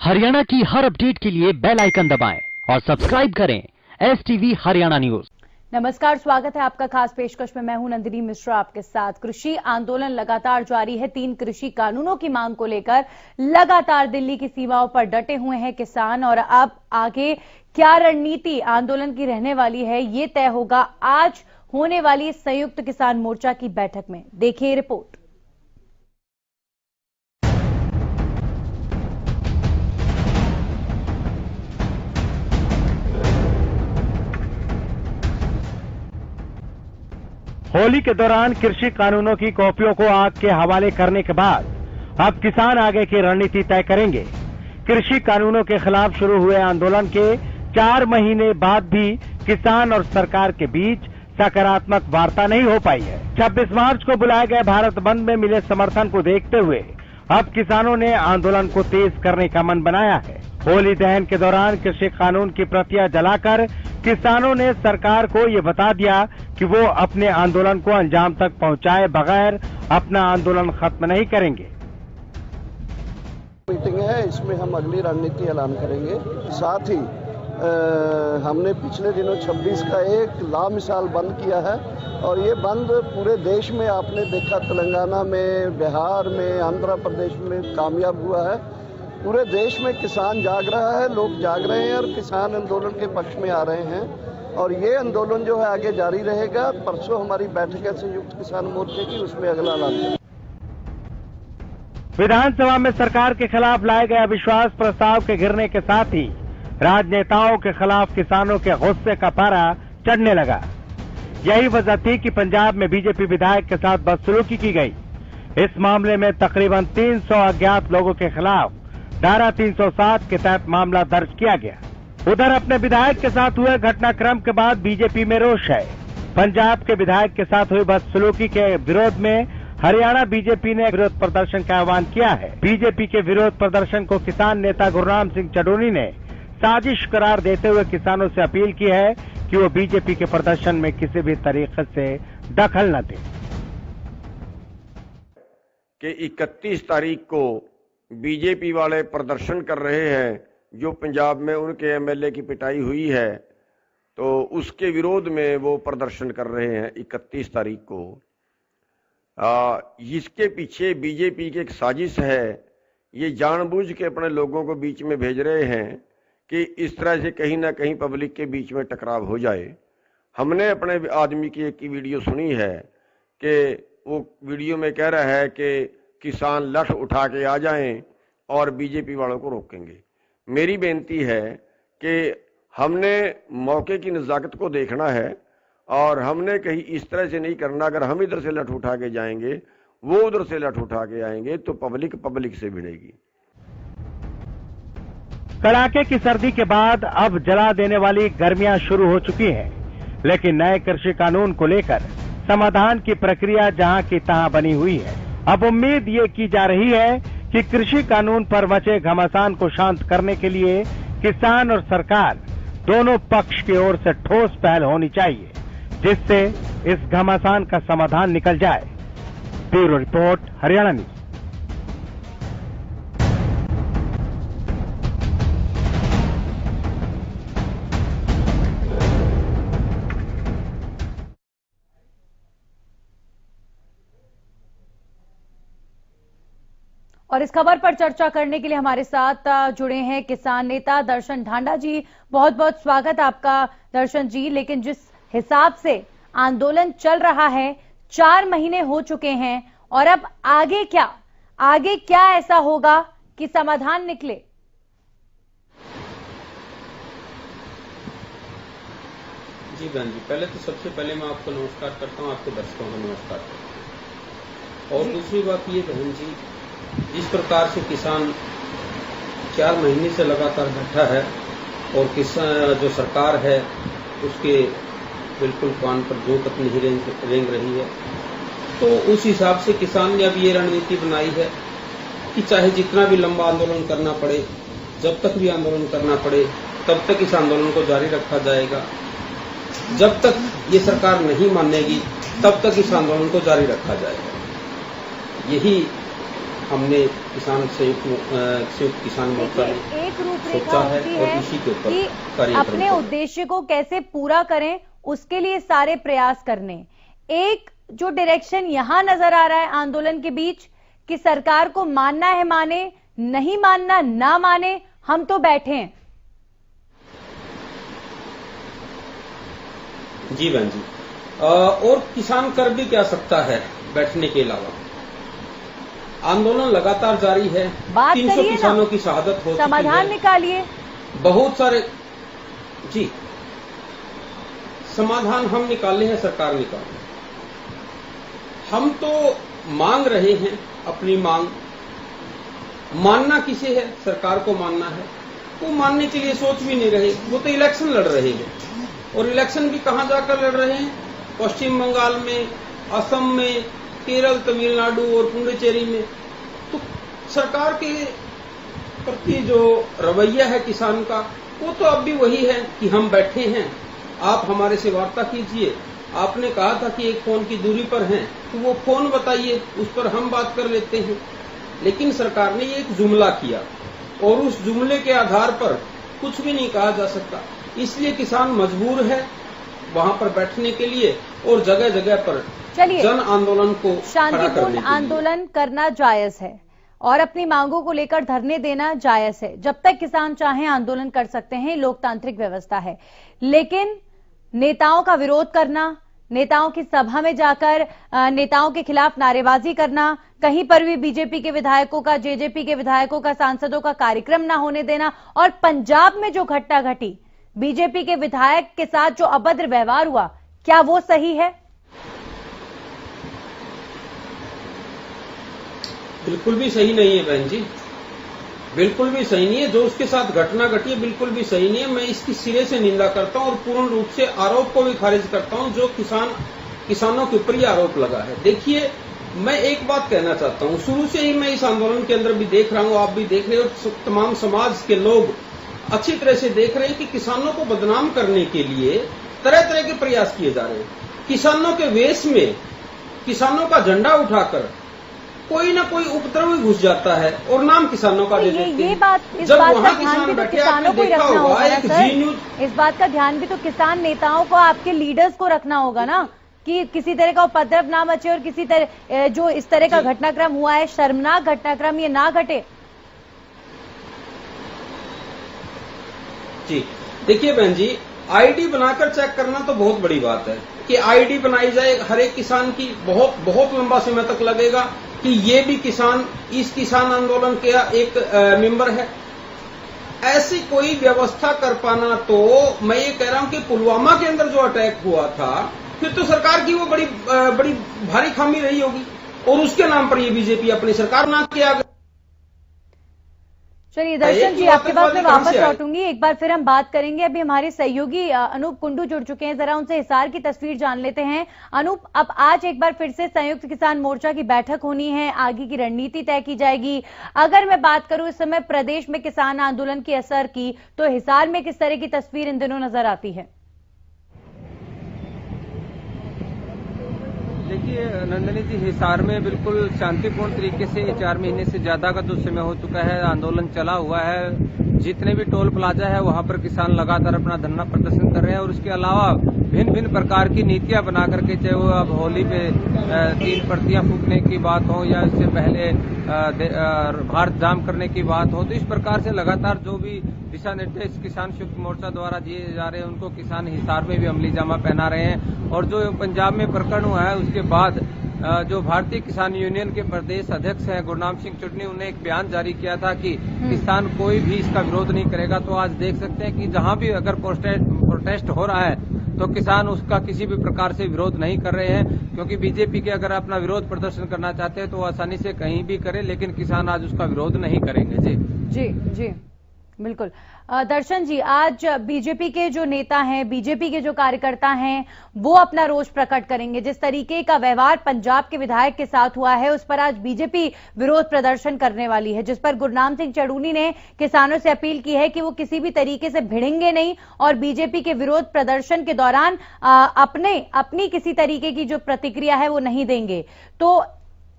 हरियाणा की हर अपडेट के लिए बेल आइकन दबाएं और सब्सक्राइब करें STV हरियाणा न्यूज। नमस्कार, स्वागत है आपका खास पेशकश में। मैं हूं नंदिनी मिश्रा आपके साथ। कृषि आंदोलन लगातार जारी है। 3 कृषि कानूनों की मांग को लेकर लगातार दिल्ली की सीमाओं पर डटे हुए हैं किसान, और अब आगे क्या रणनीति आंदोलन की रहने वाली है, ये तय होगा आज होने वाली संयुक्त किसान मोर्चा की बैठक में। देखिए रिपोर्ट। होली के दौरान कृषि कानूनों की कॉपियों को आग के हवाले करने के बाद अब किसान आगे की रणनीति तय करेंगे। कृषि कानूनों के खिलाफ शुरू हुए आंदोलन के 4 महीने बाद भी किसान और सरकार के बीच सकारात्मक वार्ता नहीं हो पाई है। 26 मार्च को बुलाए गए भारत बंद में मिले समर्थन को देखते हुए अब किसानों ने आंदोलन को तेज करने का मन बनाया है। होली दहन के दौरान कृषि कानून की प्रतियां जलाकर किसानों ने सरकार को ये बता दिया कि वो अपने आंदोलन को अंजाम तक पहुंचाए बगैर अपना आंदोलन खत्म नहीं करेंगे। मीटिंग है, इसमें हम अगली रणनीति ऐलान करेंगे। साथ ही हमने पिछले दिनों 26 का एक लामिसाल बंद किया है, और ये बंद पूरे देश में आपने देखा, तेलंगाना में, बिहार में, आंध्र प्रदेश में कामयाब हुआ है। पूरे देश में किसान जाग रहा है, लोग जाग रहे हैं और किसान आंदोलन के पक्ष में आ रहे हैं, और ये आंदोलन जो है आगे जारी रहेगा। परसों हमारी बैठक है संयुक्त किसान मोर्चे की, उसमें अगला ऐलान। विधानसभा में सरकार के खिलाफ लाए गए अविश्वास प्रस्ताव के गिरने के साथ ही राजनेताओं के खिलाफ किसानों के गुस्से का पारा चढ़ने लगा। यही वजह थी कि पंजाब में बीजेपी विधायक के साथ बदसलूकी की गई। इस मामले में तकरीबन 300 अज्ञात लोगों के खिलाफ धारा 307 के तहत मामला दर्ज किया गया। उधर अपने विधायक के साथ हुए घटनाक्रम के बाद बीजेपी में रोष है। पंजाब के विधायक के साथ हुई बदसलूकी के विरोध में हरियाणा बीजेपी ने विरोध प्रदर्शन का आह्वान किया है। बीजेपी के विरोध प्रदर्शन को किसान नेता गुरनाम सिंह चडोनी ने साजिश करार देते हुए किसानों से अपील की है कि वो बीजेपी के प्रदर्शन में किसी भी तरीके से दखल न दें। कि 31 तारीख को बीजेपी वाले प्रदर्शन कर रहे हैं, जो पंजाब में उनके एमएलए की पिटाई हुई है, तो उसके विरोध में वो प्रदर्शन कर रहे हैं 31 तारीख को। इसके पीछे बीजेपी की एक साजिश है। ये जानबूझ के अपने लोगों को बीच में भेज रहे हैं कि इस तरह से कहीं ना कहीं पब्लिक के बीच में टकराव हो जाए। हमने अपने आदमी की एक वीडियो सुनी है कि वो वीडियो में कह रहा है कि किसान लठ उठा के आ जाएं और बीजेपी वालों को रोकेंगे। मेरी बेनती है कि हमने मौके की नज़ाकत को देखना है, और हमने कहीं इस तरह से नहीं करना। अगर हम इधर से लठ उठा के जाएंगे, वो उधर से लठ उठा के आएंगे, तो पब्लिक से भिड़ेगी। कड़ाके की सर्दी के बाद अब जला देने वाली गर्मियां शुरू हो चुकी हैं, लेकिन नए कृषि कानून को लेकर समाधान की प्रक्रिया जहां की तहां बनी हुई है। अब उम्मीद ये की जा रही है कि कृषि कानून पर मचे घमासान को शांत करने के लिए किसान और सरकार दोनों पक्ष की ओर से ठोस पहल होनी चाहिए, जिससे इस घमासान का समाधान निकल जाए। Bureau report, Haryana news. और इस खबर पर चर्चा करने के लिए हमारे साथ जुड़े हैं किसान नेता दर्शन ढांडा जी। बहुत बहुत स्वागत आपका दर्शन जी। लेकिन जिस हिसाब से आंदोलन चल रहा है, 4 महीने हो चुके हैं, और अब आगे क्या ऐसा होगा कि समाधान निकले? जी बहन जी, पहले तो सबसे पहले मैं आपको नमस्कार करता हूं, आपके दर्शकों को नमस्कार करता हूं। और दूसरी बात ये बहन जी, जिस प्रकार से किसान 4 महीने से लगातार बैठा है और किसान जो सरकार है उसके बिल्कुल कान पर जोत अपनी ही रेंग रही है, तो उस हिसाब से किसान ने अब ये रणनीति बनाई है कि चाहे जितना भी लंबा आंदोलन करना पड़े, जब तक भी आंदोलन करना पड़े, तब तक इस आंदोलन को जारी रखा जाएगा। जब तक ये सरकार नहीं मानेगी, तब तक इस आंदोलन को जारी रखा जाएगा। यही हमने किसान संयुक्त किसान मोर्चा ने एक रूपरेखा सोचा है होती और है इसी के ऊपर कि कार्यक्रम अपने उद्देश्य को कैसे पूरा करें, उसके लिए सारे प्रयास करने। एक जो डायरेक्शन यहां नजर आ रहा है आंदोलन के बीच कि सरकार को मानना है माने, नहीं मानना ना माने, हम तो बैठे हैं। जी बहन जी, और किसान कर भी क्या सकता है बैठने के अलावा? आंदोलन लगातार जारी है, बात 300 करिए किसानों ना, की शहादत हो चुकी समाधान है। निकालिए। बहुत सारे जी समाधान हम निकाले हैं, सरकार निकाले। हम तो मांग रहे हैं अपनी मांग। मानना किसे है? सरकार को मानना है। वो मानने के लिए सोच भी नहीं रहे, वो तो इलेक्शन लड़ रहे हैं। और इलेक्शन भी कहां जाकर लड़ रहे हैं? पश्चिम बंगाल में, असम में, केरल, तमिलनाडु और पुडुचेरी में। तो सरकार के प्रति जो रवैया है किसान का, वो तो अब भी वही है कि हम बैठे हैं, आप हमारे से वार्ता कीजिए। आपने कहा था कि एक फोन की दूरी पर हैं, तो वो फोन बताइए, उस पर हम बात कर लेते हैं। लेकिन सरकार ने ये एक जुमला किया और उस जुमले के आधार पर कुछ भी नहीं कहा जा सकता। इसलिए किसान मजबूर है वहां पर बैठने के लिए और जगह जगह पर जन आंदोलन को खड़ा करने के लिए। आंदोलन करना जायज है और अपनी मांगों को लेकर धरने देना जायज है। जब तक किसान चाहें आंदोलन कर सकते हैं, लोकतांत्रिक व्यवस्था है। लेकिन नेताओं का विरोध करना, नेताओं की सभा में जाकर नेताओं के खिलाफ नारेबाजी करना, कहीं पर भी बीजेपी के विधायकों का, जेजेपी के विधायकों का, सांसदों का कार्यक्रम ना होने देना, और पंजाब में जो घटना घटी, बीजेपी के विधायक के साथ जो अभद्र व्यवहार हुआ, क्या वो सही है? बिल्कुल भी सही नहीं है बहन जी, बिल्कुल भी सही नहीं है। जो उसके साथ घटना घटी है बिल्कुल भी सही नहीं है। मैं इसकी सिरे से निंदा करता हूं और पूर्ण रूप से आरोप को भी खारिज करता हूं जो किसानों के ऊपर ये आरोप लगा है। देखिए, मैं एक बात कहना चाहता हूं, शुरू से ही मैं इस आंदोलन के अंदर भी देख रहा हूं, आप भी देख रहे हो, तमाम समाज के लोग अच्छी तरह से देख रहे हैं कि किसानों को बदनाम करने के लिए तरह तरह के प्रयास किए जा रहे हैं। किसानों के वेश में किसानों का झंडा उठाकर कोई ना कोई उपद्रवी घुस जाता है और नाम किसानों का दे देते हैं। ये बात, इस बात का ध्यान भी तो किसानों को ही रखना होगा ना सर। इस बात का ध्यान भी तो किसान नेताओं को, आपके लीडर्स को रखना होगा ना कि किसी तरह का उपद्रव ना मचे और किसी तरह जो इस तरह का घटनाक्रम हुआ है, शर्मनाक घटनाक्रम, ये ना घटे। जी देखिए बहन जी, आईडी बनाकर चेक करना तो बहुत बड़ी बात है कि आईडी बनाई जाए हर एक किसान की। बहुत बहुत लंबा समय तक लगेगा कि ये भी किसान इस किसान आंदोलन का एक मेंबर है। ऐसी कोई व्यवस्था कर पाना, तो मैं ये कह रहा हूं कि पुलवामा के अंदर जो अटैक हुआ था, फिर तो सरकार की वो बड़ी भारी खामी रही होगी और उसके नाम पर ये बीजेपी अपनी सरकार ना किया। चलिए दर्शन जी, आपके पास मैं वापस लौटूंगी, एक बार फिर हम बात करेंगे। अभी हमारे सहयोगी अनूप कुंडू जुड़ चुके हैं, जरा उनसे हिसार की तस्वीर जान लेते हैं। अनूप, अब आज एक बार फिर से संयुक्त किसान मोर्चा की बैठक होनी है, आगे की रणनीति तय की जाएगी। अगर मैं बात करूं इस समय प्रदेश में किसान आंदोलन के असर की, तो हिसार में किस तरह की तस्वीर इन दिनों नजर आती है? देखिए नंदिनी जी, हिसार में बिल्कुल शांतिपूर्ण तरीके से 4 महीने से ज्यादा का जो समय हो चुका है, आंदोलन चला हुआ है। जितने भी टोल प्लाजा है वहां पर किसान लगातार अपना धरना प्रदर्शन कर रहे हैं और उसके अलावा भिन्न भिन्न प्रकार की नीतियां बना करके, चाहे वो अब होली पे 3 प्रतियां फूकने की बात हो या इससे पहले भारत जाम करने की बात हो, तो इस प्रकार से लगातार जो भी दिशा निर्देश किसान संयुक्त मोर्चा द्वारा दिए जा रहे हैं, उनको किसान हिसार में भी अमली जामा पहना रहे हैं। और जो पंजाब में प्रकरण हुआ है उसके बाद जो भारतीय किसान यूनियन के प्रदेश अध्यक्ष हैं गुरनाम सिंह चुटनी, उन्होंने एक बयान जारी किया था कि किसान कोई भी इसका विरोध नहीं करेगा। तो आज देख सकते हैं कि जहां भी अगर प्रोटेस्ट हो रहा है तो किसान उसका किसी भी प्रकार से विरोध नहीं कर रहे हैं, क्योंकि बीजेपी के अगर अपना विरोध प्रदर्शन करना चाहते हैं तो आसानी से कहीं भी करें, लेकिन किसान आज उसका विरोध नहीं करेंगे। जी जी जी बिल्कुल। दर्शन जी, आज बीजेपी के जो नेता हैं, बीजेपी के जो कार्यकर्ता हैं, वो अपना रोष प्रकट करेंगे। जिस तरीके का व्यवहार पंजाब के विधायक के साथ हुआ है, उस पर आज बीजेपी विरोध प्रदर्शन करने वाली है, जिस पर गुरनाम सिंह चढ़ूनी ने किसानों से अपील की है कि वो किसी भी तरीके से भिड़ेंगे नहीं और बीजेपी के विरोध प्रदर्शन के दौरान अपनी किसी तरीके की जो प्रतिक्रिया है वो नहीं देंगे। तो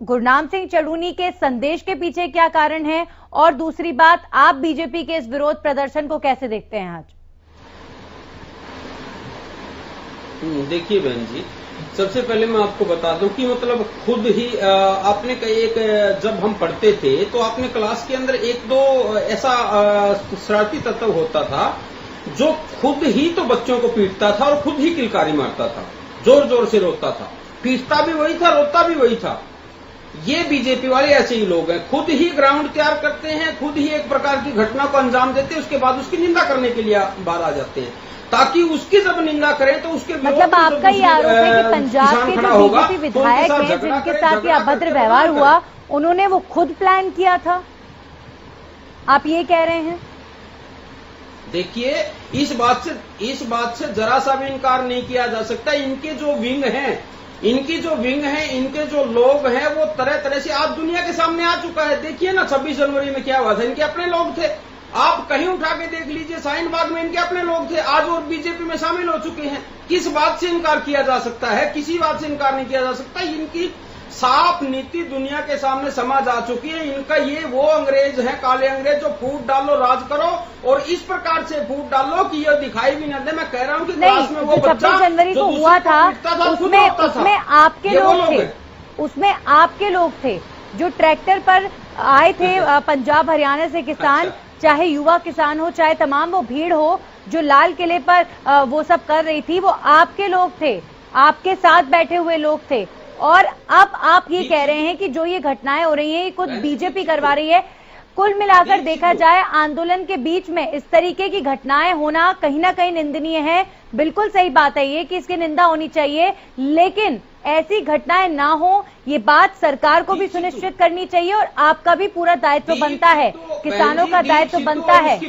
गुरनाम सिंह चड़ूनी के संदेश के पीछे क्या कारण है, और दूसरी बात, आप बीजेपी के इस विरोध प्रदर्शन को कैसे देखते हैं आज? देखिए बहन जी, सबसे पहले मैं आपको बता दूं कि मतलब खुद ही आपने एक जब हम पढ़ते थे तो आपने क्लास के अंदर एक दो ऐसा शरारती तत्व होता था जो खुद ही तो बच्चों को पीटता था और खुद ही किलकारी मारता था, जोर जोर से रोता था, पीटता भी वही था, रोता भी वही था। ये बीजेपी वाले ऐसे ही लोग हैं, खुद ही ग्राउंड तैयार करते हैं, खुद ही एक प्रकार की घटना को अंजाम देते हैं, उसके बाद उसकी निंदा करने के लिए बाहर आ जाते हैं, ताकि उसकी जब निंदा करें तो उसके मतलब आपका ये आरोप है कि पंजाब के जो बीजेपी विधायक हैं जिनके साथ ये अभद्र व्यवहार हुआ, उन्होंने वो खुद प्लान किया था, आप ये कह रहे हैं? देखिए, इस बात से जरा सा भी इनकार नहीं किया जा सकता। इनके जो विंग हैं, इनके जो लोग हैं, वो तरह तरह से आज दुनिया के सामने आ चुका है। देखिए ना 26 जनवरी में क्या हुआ था, इनके अपने लोग थे। आप कहीं उठा के देख लीजिए, शाहीन बाग में इनके अपने लोग थे, आज वो बीजेपी में शामिल हो चुके हैं। किस बात से इनकार किया जा सकता है? किसी बात से इनकार नहीं किया जा सकता। इनकी साफ नीति दुनिया के सामने समझ आ चुकी है। इनका ये वो अंग्रेज है, काले अंग्रेज, जो फूट डालो राज करो, और इस प्रकार से फूट डालो कि ये दिखाई भी न दे। मैं कह रहा हूँ कि क्लास में वो 26 जनवरी को हुआ था, उसमें आपके लोग थे, उसमें आपके लोग थे जो ट्रैक्टर पर आए थे पंजाब हरियाणा से किसान, चाहे युवा किसान हो, चाहे तमाम वो भीड़ हो जो लाल किले पर वो सब कर रही थी, वो आपके लोग थे, आपके साथ बैठे हुए लोग थे। और अब आप ये कह रहे हैं कि जो ये घटनाएं हो रही हैं ये खुद बीजेपी करवा रही है। कुल मिलाकर देखा जाए, आंदोलन के बीच में इस तरीके की घटनाएं होना कहीं ना कहीं निंदनीय है। बिल्कुल सही बात है ये कि इसकी निंदा होनी चाहिए, लेकिन ऐसी घटनाएं ना हो ये बात सरकार को भी सुनिश्चित करनी चाहिए, और आपका भी पूरा दायित्व बनता है, किसानों का दायित्व बनता है।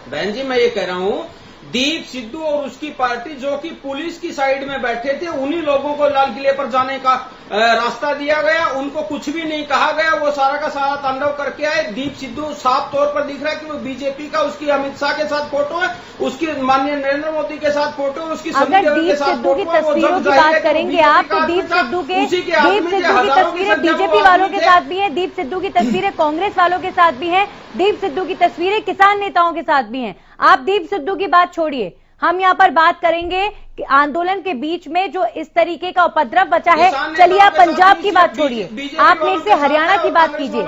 बहन जी, मैं ये कह रहा हूँ, दीप सिद्धू और उसकी पार्टी जो कि पुलिस की साइड में बैठे थे, उन्हीं लोगों को लाल किले पर जाने का रास्ता दिया गया, उनको कुछ भी नहीं कहा गया, वो सारा का सारा तांडव करके आए। दीप सिद्धू साफ तौर पर दिख रहा है कि वो बीजेपी का, उसकी अमित शाह के साथ फोटो है, उसकी माननीय नरेंद्र मोदी के साथ फोटो है, उसकी अगर दीप सिद्धू की तस्वीरों की बात करेंगे आप, तो दीप सिद्धू की तस्वीरें बीजेपी वालों के साथ भी है, दीप सिद्धू की तस्वीरें कांग्रेस वालों के साथ भी है, दीप सिद्धू की तस्वीरें किसान नेताओं के साथ भी हैं। आप दीप सिद्धू की बात छोड़िए, हम यहाँ पर बात करेंगे कि आंदोलन के बीच में जो इस तरीके का उपद्रव बचा है। चलिए आप पंजाब की बात छोड़िए, आप मेरे से हरियाणा की बात कीजिए।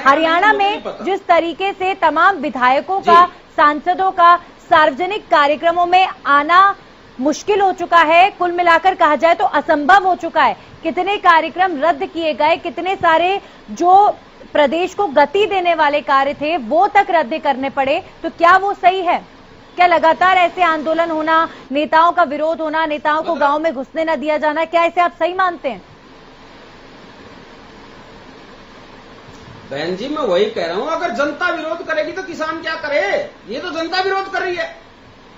हरियाणा में जिस तरीके से तमाम विधायकों का, सांसदों का सार्वजनिक कार्यक्रमों में आना मुश्किल हो चुका है, कुल मिलाकर कहा जाए तो असंभव हो चुका है। कितने कार्यक्रम रद्द किए गए, कितने सारे जो प्रदेश को गति देने वाले कार्य थे वो तक रद्द करने पड़े। तो क्या वो सही है? क्या लगातार ऐसे आंदोलन होना, नेताओं का विरोध होना, नेताओं को गांव में घुसने न दिया जाना, क्या इसे आप सही मानते हैं? बहन जी, मैं वही कह रहा हूं, अगर जनता विरोध करेगी तो किसान क्या करे? ये तो जनता विरोध कर रही है।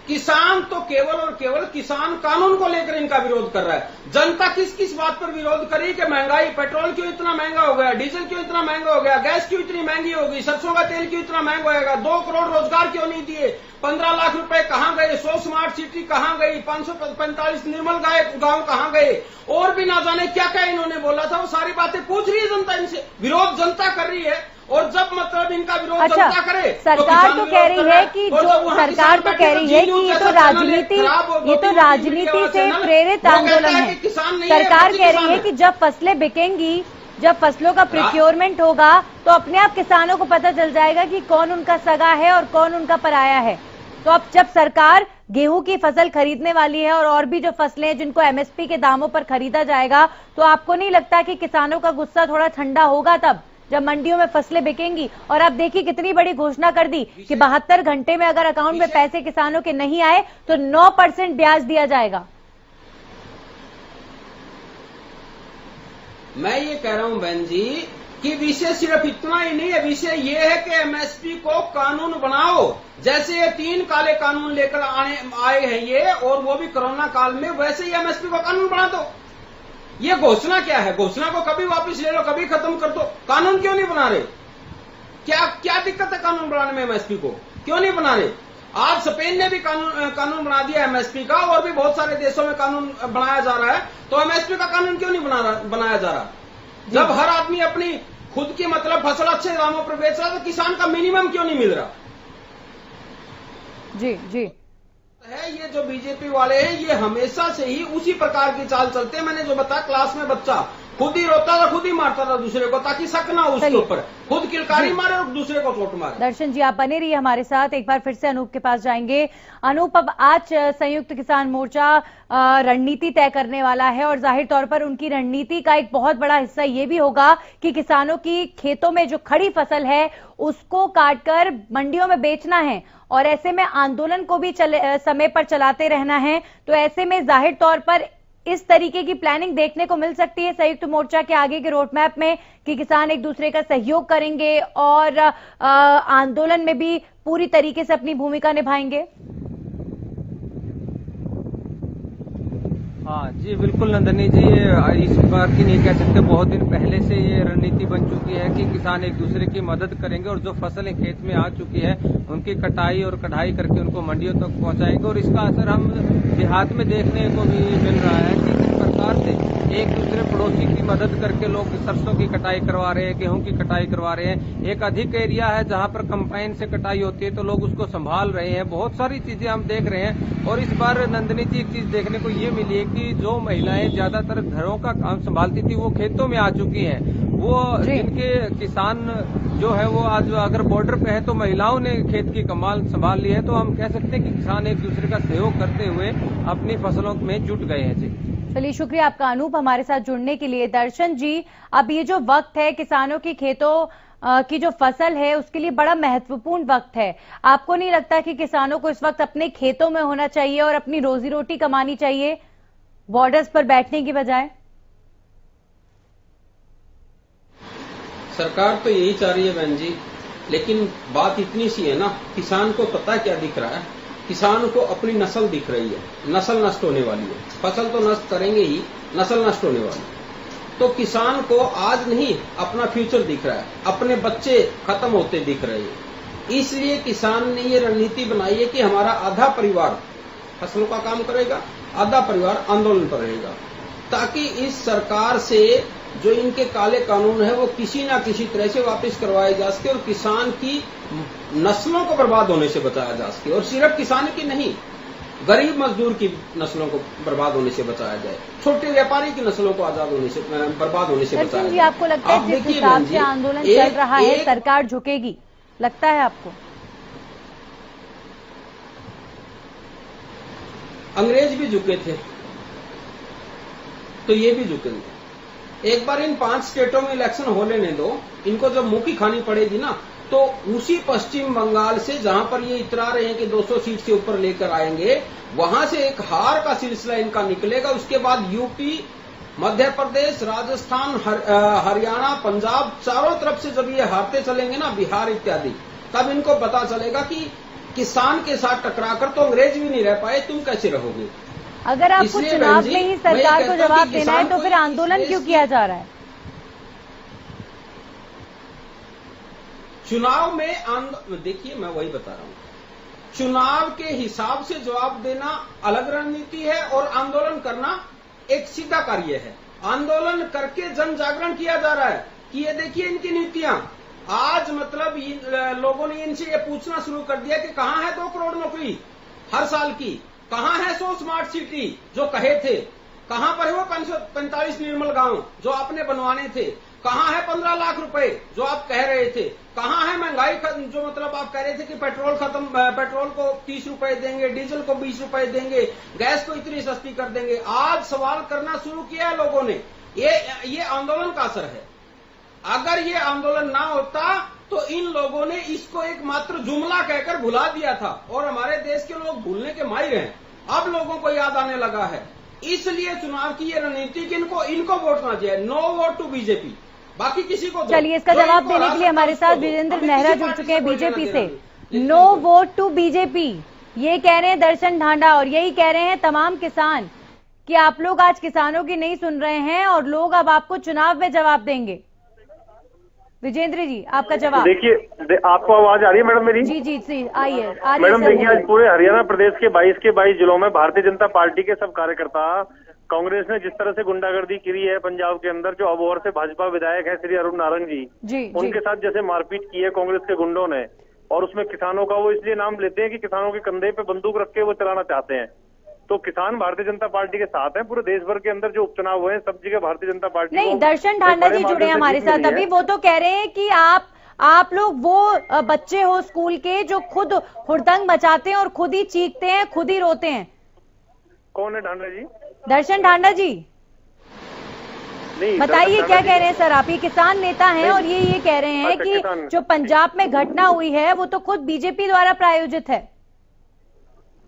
किसान तो केवल और केवल किसान कानून को लेकर इनका विरोध कर रहा है। जनता किस किस बात पर विरोध करी कि महंगाई, पेट्रोल क्यों इतना महंगा हो गया, डीजल क्यों इतना महंगा हो गया, गैस क्यों इतनी महंगी हो गई, सरसों का तेल क्यों इतना महंगा होगा, 2 करोड़ रोजगार क्यों नहीं दिए, 15 लाख रुपए कहां गए, 100 स्मार्ट सिटी कहां गई, 545 निर्मल गांव कहां गए, और भी ना जाने क्या क्या इन्होंने बोला था। वो सारी बातें पूछ रही है जनता इनसे, विरोध जनता कर रही है। और जब मतलब इनका विरोध जनता करे, सरकार तो कह रही है कि जो सरकार तो कह रही है कि ये तो राजनीति से प्रेरित आंदोलन है। सरकार कह रही है कि जब फसलें बिकेंगी, जब फसलों का प्रोक्योरमेंट होगा, तो अपने आप किसानों को पता चल जाएगा कि कौन उनका सगा है और कौन उनका पराया है। तो अब जब सरकार गेहूं की फसल खरीदने वाली है और भी जो फसलें हैं जिनको एमएसपी के दामों पर खरीदा जाएगा, तो आपको नहीं लगता कि किसानों का गुस्सा थोड़ा ठंडा होगा तब जब मंडियों में फसलें बिकेंगी? और आप देखिए कितनी बड़ी घोषणा कर दी कि 72 घंटे में अगर अकाउंट में पैसे किसानों के नहीं आए तो 9% ब्याज दिया जाएगा। मैं ये कह रहा हूं बहन जी कि विषय सिर्फ इतना ही नहीं है, विषय ये है कि एमएसपी को कानून बनाओ। जैसे ये 3 काले कानून लेकर आए हैं ये, और वो भी कोरोना काल में, वैसे ही एमएसपी को कानून बना दो। ये घोषणा क्या है? घोषणा को कभी वापस ले लो, कभी खत्म कर दो। कानून क्यों नहीं बना रहे? क्या दिक्कत है कानून बनाने में? एमएसपी को क्यों नहीं बना रहे? आज स्पेन ने भी कानून बना दिया एमएसपी का, और भी बहुत सारे देशों में कानून बनाया जा रहा है। तो एमएसपी का कानून क्यों नहीं बनाया जा रहा? जब हर आदमी अपनी खुद की मतलब फसल अच्छे दामों पर बेच रहा है, तो किसान का मिनिमम क्यों नहीं मिल रहा? जी जी है ये जो बीजेपी वाले हैं, ये हमेशा से ही उसी प्रकार की चाल चलते हैं। मैंने जो बताया, क्लास में बच्चा खुद ही रोता था, खुद ही मारता था दूसरे को, ताकि शक ना हो उसके ऊपर, खुद किलकारी मारे और दूसरे को चोट मारे। दर्शन जी, आप बने रहिए हमारे साथ। एक बार फिर से अनूप के पास जाएंगे। अनूप, अब आज संयुक्त किसान मोर्चा रणनीति तय करने वाला है, और जाहिर तौर पर उनकी रणनीति का एक बहुत बड़ा हिस्सा ये भी होगा कि किसानों की खेतों में जो खड़ी फसल है उसको काटकर मंडियों में बेचना है, और ऐसे में आंदोलन को भी समय पर चलाते रहना है। तो ऐसे में जाहिर तौर पर इस तरीके की प्लानिंग देखने को मिल सकती है संयुक्त मोर्चा के आगे के रोड मैप में, कि किसान एक दूसरे का सहयोग करेंगे और आंदोलन में भी पूरी तरीके से अपनी भूमिका निभाएंगे। हाँ जी, बिल्कुल नंदनी जी, इस बार की नहीं कह सकते, बहुत दिन पहले से ये रणनीति बन चुकी है कि किसान एक दूसरे की मदद करेंगे, और जो फसलें खेत में आ चुकी है उनकी कटाई और कढ़ाई करके उनको मंडियों तक पहुंचाएंगे। और इसका असर हम देहात में देखने को भी मिल रहा है कि किस प्रकार से एक दूसरे पड़ोसी की मदद करके लोग सरसों की कटाई करवा रहे हैं, गेहूं की कटाई करवा रहे हैं। एक अधिक एरिया है जहां पर कंपाइन से कटाई होती है तो लोग उसको संभाल रहे हैं। बहुत सारी चीजें हम देख रहे हैं। और इस बार नंदनी जी, एक चीज देखने को ये मिली है कि जो महिलाएं ज्यादातर घरों का काम संभालती थी वो खेतों में आ चुकी हैं। वो जिनके किसान जो है वो आज अगर बॉर्डर पे है तो महिलाओं ने खेत की कमाल संभाल ली है। तो हम कह सकते हैं कि किसान एक दूसरे का सहयोग करते हुए अपनी फसलों में जुट गए हैं। जी चलिए, शुक्रिया आपका अनूप हमारे साथ जुड़ने के लिए। दर्शन जी, अब ये जो वक्त है किसानों की खेतों की जो फसल है उसके लिए बड़ा महत्वपूर्ण वक्त है। आपको नहीं लगता कि किसानों को इस वक्त अपने खेतों में होना चाहिए और अपनी रोजी रोटी कमानी चाहिए, बॉर्डर्स पर बैठने की बजाय? सरकार तो यही चाह रही है बहन जी, लेकिन बात इतनी सी है ना, किसान को पता क्या दिख रहा है? किसान को अपनी नस्ल दिख रही है, नस्ल नष्ट होने वाली है। फसल तो नष्ट करेंगे ही, नस्ल नष्ट होने वाली है। तो किसान को आज नहीं अपना फ्यूचर दिख रहा है, अपने बच्चे खत्म होते दिख रहे हैं। इसलिए किसान ने ये रणनीति बनाई है कि हमारा आधा परिवार फसलों का काम करेगा, आधा परिवार आंदोलन पर रहेगा, ताकि इस सरकार से जो इनके काले कानून है वो किसी ना किसी तरह से वापस करवाए जा सके और किसान की नस्लों को बर्बाद होने से बचाया जा सके। और सिर्फ किसान की नहीं, गरीब मजदूर की नस्लों को बर्बाद होने से बचाया जाए, छोटे व्यापारी की नस्लों को आजाद होने से बर्बाद होने से बचाया जाए। आपको लगता है जिस हिसाब से आंदोलन चल रहा है सरकार झुकेगी, लगता है आपको? अंग्रेज भी झुके थे तो ये भी झुकेंगे। एक बार इन 5 स्टेटों में इलेक्शन हो लेने दो, इनको जब मुंह की खानी पड़ेगी ना, तो उसी पश्चिम बंगाल से जहां पर ये इतरा रहे हैं कि 200 सीट से ऊपर लेकर आएंगे, वहां से एक हार का सिलसिला इनका निकलेगा। उसके बाद यूपी, मध्य प्रदेश, राजस्थान, हरियाणा, पंजाब, चारों तरफ से जब ये हारते चलेंगे ना, बिहार इत्यादि, तब इनको पता चलेगा कि किसान के साथ टकराकर तो अंग्रेज भी नहीं रह पाए, तुम कैसे रहोगे। अगर आपको चुनाव में ही सरकार को जवाब देना है तो फिर आंदोलन क्यों किया जा रहा है? चुनाव में देखिए, मैं वही बता रहा हूं, चुनाव के हिसाब से जवाब देना अलग रणनीति है और आंदोलन करना एक सीधा कार्य है। आंदोलन करके जन जागरण किया जा रहा है कि ये देखिए इनकी नीतियां। आज मतलब लोगों ने इनसे ये पूछना शुरू कर दिया कि कहां है 2 करोड़ नौकरी हर साल की, कहां है 100 स्मार्ट सिटी जो कहे थे, कहां पर है वो 545 निर्मल गांव जो आपने बनवाने थे, कहां है 15 लाख रुपए जो आप कह रहे थे, कहां है महंगाई जो मतलब आप कह रहे थे कि पेट्रोल को 30 रुपए देंगे, डीजल को 20 रुपए देंगे, गैस को इतनी सस्ती कर देंगे। आज सवाल करना शुरू किया है लोगों ने। ये आंदोलन का असर है। अगर ये आंदोलन ना होता तो इन लोगों ने इसको एक मात्र जुमला कहकर भुला दिया था, और हमारे देश के लोग भूलने के माहिर हैं। अब लोगों को याद आने लगा है, इसलिए चुनाव की ये रणनीति कि इनको वोट ना चाहिए। नो वोट टू बीजेपी, बाकी किसी को। चलिए, इसका जवाब देने के लिए हमारे साथ वीरेंद्र नेहरा जुड़ चुके हैं बीजेपी से। नो वोट टू बीजेपी, ये कह रहे हैं दर्शन ढांडा, और यही कह रहे हैं तमाम किसान कि आप लोग आज किसानों की नहीं सुन रहे हैं और लोग अब आपको चुनाव में जवाब देंगे। विजेंद्र जी आपका जवाब। देखिए, आपको आवाज आ रही है मैडम मेरी? जी जी जी आइए। मैडम देखिए, आज पूरे हरियाणा प्रदेश के 22 के 22 जिलों में भारतीय जनता पार्टी के सब कार्यकर्ता, कांग्रेस ने जिस तरह से गुंडागर्दी की है पंजाब के अंदर, जो अबोहर से भाजपा विधायक है श्री अरुण नारंग जी, उनके साथ जैसे मारपीट की है कांग्रेस के गुंडों ने, और उसमें किसानों का वो इसलिए नाम लेते हैं कि किसानों के कंधे पे बंदूक रख के वो चलाना चाहते हैं। तो किसान भारतीय जनता पार्टी के साथ हैं। पूरे देश भर के अंदर जो उपचुनाव हुए हैं सब जगह भारतीय जनता पार्टी। नहीं, दर्शन ढांडा जी जुड़े हमारे साथ अभी। वो तो कह रहे हैं कि आप लोग वो बच्चे हो स्कूल के जो खुद हुड़दंग मचाते हैं और खुद ही चीखते हैं, खुद ही रोते हैं। कौन है ढांडा जी? दर्शन ढांडा जी बताइए क्या कह रहे हैं सर आप? ये किसान नेता हैं और ये कह रहे हैं कि जो पंजाब में घटना हुई है वो तो खुद बीजेपी द्वारा प्रायोजित है।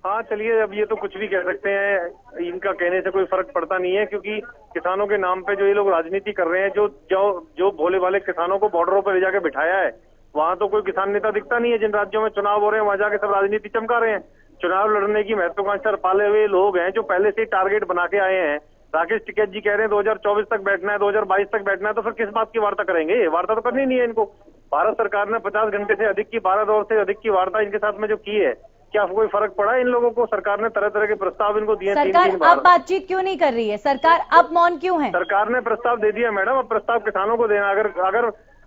हाँ चलिए, अब ये तो कुछ भी कह सकते हैं, इनका कहने से कोई फर्क पड़ता नहीं है, क्योंकि किसानों के नाम पे जो ये लोग राजनीति कर रहे हैं, जो भोले भाले किसानों को बॉर्डरों पर ले जाके बिठाया है, वहाँ तो कोई किसान नेता दिखता नहीं है। जिन राज्यों में चुनाव हो रहे हैं वहाँ जाके सब राजनीति चमका रहे हैं। चुनाव लड़ने की महत्वाकांक्षा पाले हुए लोग हैं जो पहले से टारगेट बना के आए हैं। राकेश टिकैत जी कह रहे हैं 2024 तक बैठना है, 2022 तक बैठना है, तो फिर किस बात की वार्ता करेंगे? वार्ता तो करनी नहीं है इनको। भारत सरकार ने 50 घंटे से अधिक की, 12 दौर से अधिक की वार्ता इनके साथ में जो की है, क्या कोई फर्क पड़ा इन लोगों को? सरकार ने तरह तरह के प्रस्ताव इनको दिए। सरकार अब बातचीत क्यों नहीं कर रही है? सरकार अब मौन क्यों है? सरकार ने प्रस्ताव दे दिया मैडम, अब प्रस्ताव किसानों को देना।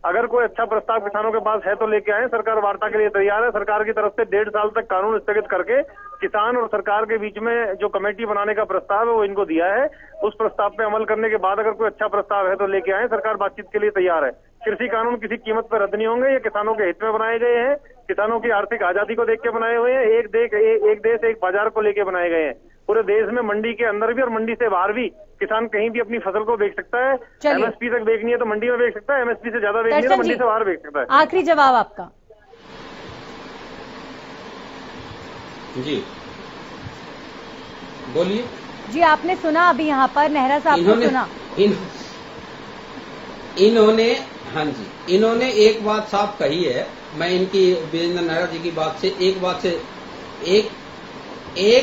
अगर कोई अच्छा प्रस्ताव किसानों के पास है तो लेके आए। सरकार वार्ता के लिए तैयार है। सरकार की तरफ से 1.5 साल तक कानून स्थगित करके किसान और सरकार के बीच में जो कमेटी बनाने का प्रस्ताव है वो इनको दिया है। उस प्रस्ताव पे अमल करने के बाद अगर कोई अच्छा प्रस्ताव है तो लेके आए। सरकार बातचीत के लिए तैयार है। कृषि कानून किसी कीमत पर रद्द नहीं होंगे। ये किसानों के हित में बनाए गए हैं, किसानों की आर्थिक आजादी को देख के बनाए हुए हैं। एक देश एक बाजार को लेके बनाए गए हैं। पूरे देश में मंडी के अंदर भी और मंडी से बाहर भी किसान कहीं भी अपनी फसल को बेच सकता है। एमएसपी तक बेचनी है तो मंडी में बेच सकता है, एमएसपी से ज्यादा बेचनी है तो मंडी से बाहर बेच सकता है। आखिरी जवाब आपका। जी बोलिए। जी आपने सुना अभी यहाँ पर नेहरा साहब को सुना। इन्होंने हाँ जी, इन्होंने एक बात साफ कही है। मैं इनकी विजेंद्र नेहरा जी की बात से एक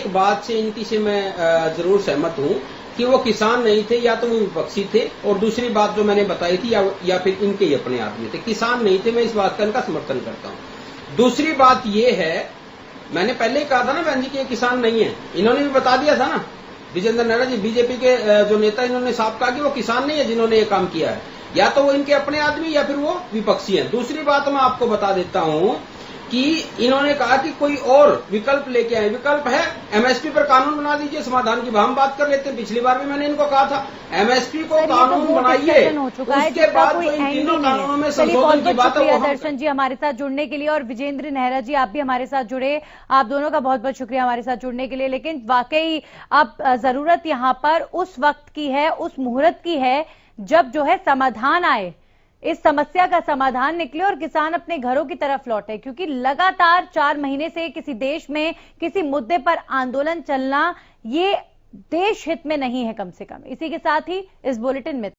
बात से इनकी से मैं जरूर सहमत हूँ कि वो किसान नहीं थे, या तो वो विपक्षी थे, और दूसरी बात जो मैंने बताई थी या फिर इनके ही अपने आदमी थे। किसान नहीं थे, मैं इस बात का इनका समर्थन करता हूँ। दूसरी बात ये है, मैंने पहले ही कहा था ना बहन जी कि ये किसान नहीं है। इन्होंने भी बता दिया था ना, विजेंद्र नेहरा जी बीजेपी के जो नेता, इन्होंने साफ कहा कि वो किसान नहीं है जिन्होंने ये काम किया है, या तो वो इनके अपने आदमी या फिर वो विपक्षी हैं। दूसरी बात मैं आपको बता देता हूं कि इन्होंने कहा कि कोई और विकल्प लेके आए। विकल्प है एमएसपी पर कानून बना दीजिए, समाधान की हम बात कर लेते हैं। पिछली बार भी मैंने इनको कहा था एमएसपी को कानून बनाइए, उसके बाद जो इन तीनों कानूनों में संशोधन की बात है। दर्शन जी हमारे साथ जुड़ने के लिए, और विजेंद्र नेहरा जी आप भी हमारे साथ जुड़े, आप दोनों का बहुत बहुत शुक्रिया हमारे साथ जुड़ने के लिए। लेकिन वाकई अब जरूरत यहाँ पर उस वक्त की है, उस मुहूर्त की है जब जो है समाधान आए, इस समस्या का समाधान निकले और किसान अपने घरों की तरफ लौटे। क्योंकि लगातार 4 महीने से किसी देश में किसी मुद्दे पर आंदोलन चलना ये देश हित में नहीं है कम से कम। इसी के साथ ही इस बुलेटिन में